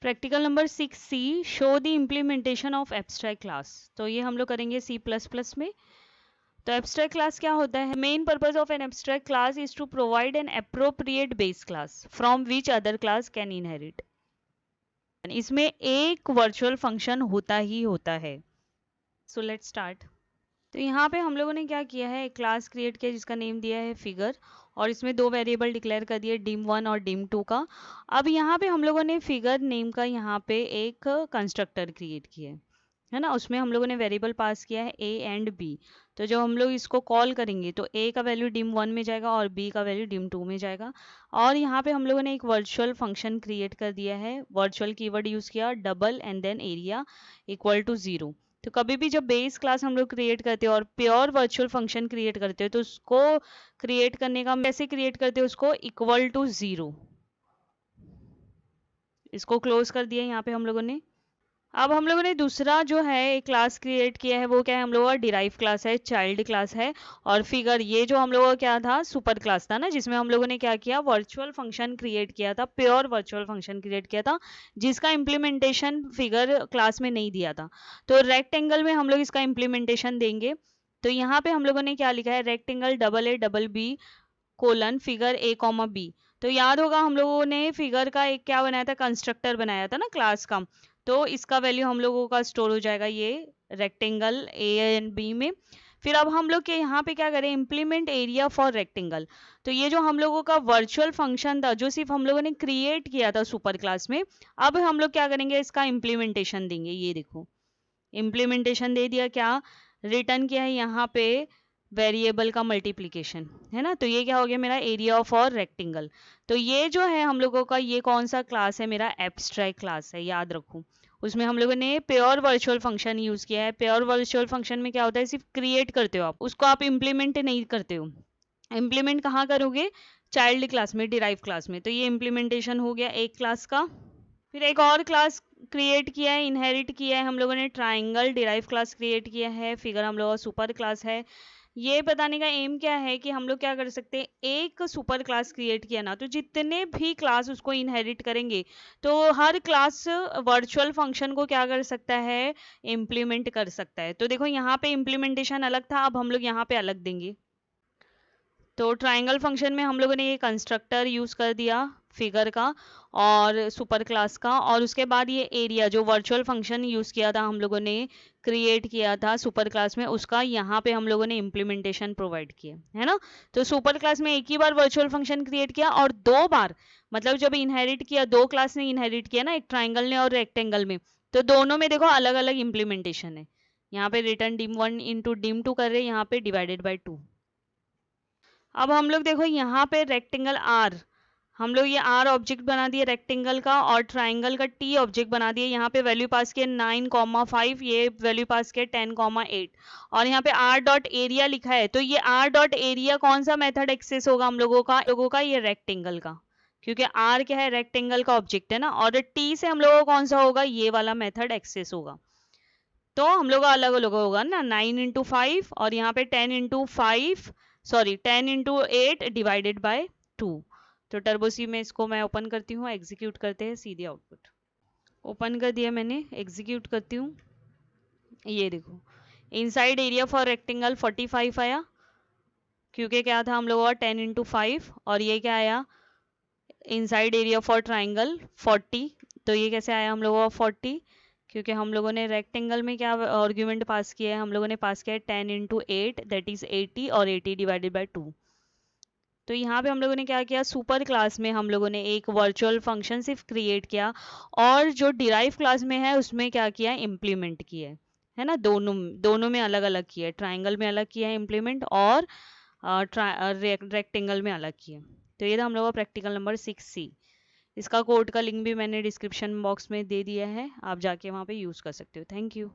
Practical number 6C, show the implementation of abstract class. तो ये हम लोग करेंगे C++ में। तो एब्स्ट्रैक्ट क्लास क्या होता है? Main purpose of an abstract class is to provide an appropriate base class from which other class can inherit. इसमें एक वर्चुअल फंक्शन होता ही होता है। So let's start. तो यहाँ पे हम लोगों ने क्या किया है, एक क्लास क्रिएट किया जिसका नेम दिया है फिगर, और इसमें दो वेरिएबल डिक्लेयर कर दिए dim1 और dim2 का। अब यहाँ पे हम लोगों ने फिगर नेम का यहाँ पे एक कंस्ट्रक्टर क्रिएट किया है ना, उसमें हम लोगों ने वेरिएबल पास किया है a एंड b। तो जब हम लोग इसको कॉल करेंगे तो a का वैल्यू dim1 में जाएगा और b का वैल्यू dim2 में जाएगा। और यहाँ पे हम लोगों ने एक वर्चुअल फंक्शन क्रिएट कर दिया है, वर्चुअल कीवर्ड यूज किया, double and then area equal to 0। तो कभी भी जब बेस क्लास हम लोग क्रिएट करते हैं और प्योर वर्चुअल फंक्शन क्रिएट करते हैं तो उसको क्रिएट करने का कैसे क्रिएट करते हैं, उसको इक्वल टू 0। इसको क्लोज कर दिया यहाँ पे हम लोगों ने। अब हम लोगों ने दूसरा जो है एक क्लास क्रिएट किया है, वो क्या है, हम लोगों का डिराइव क्लास है, चाइल्ड क्लास है। और फिगर ये जो हम लोगों का क्या था, सुपर क्लास था ना, जिसमें हम लोगों ने क्या किया, वर्चुअल फंक्शन क्रिएट किया था, प्योर वर्चुअल फंक्शन क्रिएट किया था, जिसका इम्प्लीमेंटेशन फिगर क्लास में नहीं दिया था। तो रेक्टेंगल में हम लोग इसका इम्प्लीमेंटेशन देंगे। तो यहाँ पे हम लोगों ने क्या लिखा है, rectangle AA colon figure A, B। तो याद होगा हम लोगों ने फिगर का एक क्या बनाया था, कंस्ट्रक्टर बनाया था ना क्लास का। तो इसका वैल्यू हम लोगों का स्टोर हो जाएगा ये रेक्टेंगल A एंड B में। फिर अब हम लोग के यहाँ पे क्या करें, इम्प्लीमेंट एरिया फॉर रेक्टेंगल। तो ये जो हम लोगों का वर्चुअल फंक्शन था जो सिर्फ हम लोगों ने क्रिएट किया था सुपर क्लास में, अब हम लोग क्या करेंगे, इसका इम्प्लीमेंटेशन देंगे। ये देखो इम्प्लीमेंटेशन दे दिया, क्या रिटर्न किया है यहाँ पे, वेरिएबल का मल्टीप्लिकेशन है ना। तो ये क्या हो गया मेरा, एरिया ऑफ और रेक्टेंगल। तो ये जो है हम लोगों का, ये कौन सा क्लास है, मेरा एब्स्ट्रैक्ट क्लास है, याद रखो। उसमें हम लोगों ने प्योर वर्चुअल फंक्शन यूज किया है। प्योर वर्चुअल फंक्शन में क्या होता है, सिर्फ क्रिएट करते हो आप, उसको आप इम्प्लीमेंट नहीं करते हो। इम्प्लीमेंट कहाँ करोगे, चाइल्ड क्लास में, डिराइव क्लास में। तो ये इम्प्लीमेंटेशन हो गया एक क्लास का। फिर एक और क्लास क्रिएट किया है, इनहेरिट किया है हम लोगों ने, ट्राइंगल डिराइव क्लास क्रिएट किया है, फिगर हम लोगों का सुपर क्लास है। ये बताने का एम क्या है कि हम लोग क्या कर सकते हैं, एक सुपर क्लास क्रिएट किया ना, तो जितने भी क्लास उसको इनहेरिट करेंगे तो हर क्लास वर्चुअल फंक्शन को क्या कर सकता है, इम्प्लीमेंट कर सकता है। तो देखो यहाँ पे इम्प्लीमेंटेशन अलग था, अब हम लोग यहाँ पे अलग देंगे। तो ट्राइंगल फंक्शन में हम लोगों ने ये कंस्ट्रक्टर यूज कर दिया फिगर का और सुपर क्लास का, और उसके बाद ये एरिया जो वर्चुअल फंक्शन यूज किया था हम लोगों ने, क्रिएट किया था सुपर क्लास में, उसका यहाँ पे हम लोगों ने इम्प्लीमेंटेशन प्रोवाइड किया है ना। तो सुपर क्लास में एक ही बार वर्चुअल फंक्शन क्रिएट किया और दो बार, मतलब जब इनहेरिट किया, दो क्लास ने इनहेरिट किया ना, एक ट्राइंगल ने और रेक्टेंगल में, तो दोनों में देखो अलग अलग इम्प्लीमेंटेशन है। यहाँ पे रिटर्न dim1 इंटू dim2 कर रहे हैं, यहाँ पे डिवाइडेड बाई 2। अब हम लोग देखो यहाँ पे रेक्टेंगल आर, हम लोग ये आर ऑब्जेक्ट बना दिए रेक्टेंगल का, और ट्राइंगल का टी ऑब्जेक्ट बना दिए। यहाँ पे वैल्यू पास किए 9,5, ये वैल्यू पास किए 10,8, और यहाँ पे आर डॉट एरिया लिखा है। तो ये आर डॉट एरिया कौन सा मेथड एक्सेस होगा हम लोगों का ये रेक्टेंगल का, क्योंकि आर क्या है, रेक्टेंगल का ऑब्जेक्ट है ना, और टी से हम लोगों का कौन सा होगा, ये वाला मेथड एक्सेस होगा। तो हम लोग अलग अलग होगा ना, 9 × 5 और यहाँ पे 10 × 5, सॉरी 10 × 8 डिवाइडेड बाय 2। तो टर्बो सी में इसको मैं ओपन करती हूँ, एग्जीक्यूट करते हैं सीधे आउटपुट। ओपन कर दिया मैंने, एग्जीक्यूट करती हूँ। ये देखो इनसाइड एरिया फॉर रेक्टेंगल 45 आया, क्योंकि क्या था हम लोगों का 10 × 5, और ये क्या आया, इनसाइड एरिया फॉर ट्राइंगल 40। तो ये कैसे आया हम लोगों का 40, क्योंकि हम लोगों ने रेक्टेंगल में क्या आर्ग्यूमेंट पास किया है, हम लोगों ने पास किया है 10 × 8 दैट इज 80, और 80 डिवाइडेड बाय 2। तो यहाँ पे हम लोगों ने क्या किया, सुपर क्लास में हम लोगों ने एक वर्चुअल फंक्शन सिर्फ क्रिएट किया, और जो डिराइव क्लास में है उसमें क्या किया, इम्प्लीमेंट किया है ना। दोनों में अलग अलग किया है, ट्राइंगल में अलग किया है इम्प्लीमेंट, और रेक्टेंगल में अलग किया। तो ये था हम लोग का प्रैक्टिकल नंबर 6C। इसका कोड का लिंक भी मैंने डिस्क्रिप्शन बॉक्स में दे दिया है, आप जाके वहाँ पे यूज़ कर सकते हो। Thank you.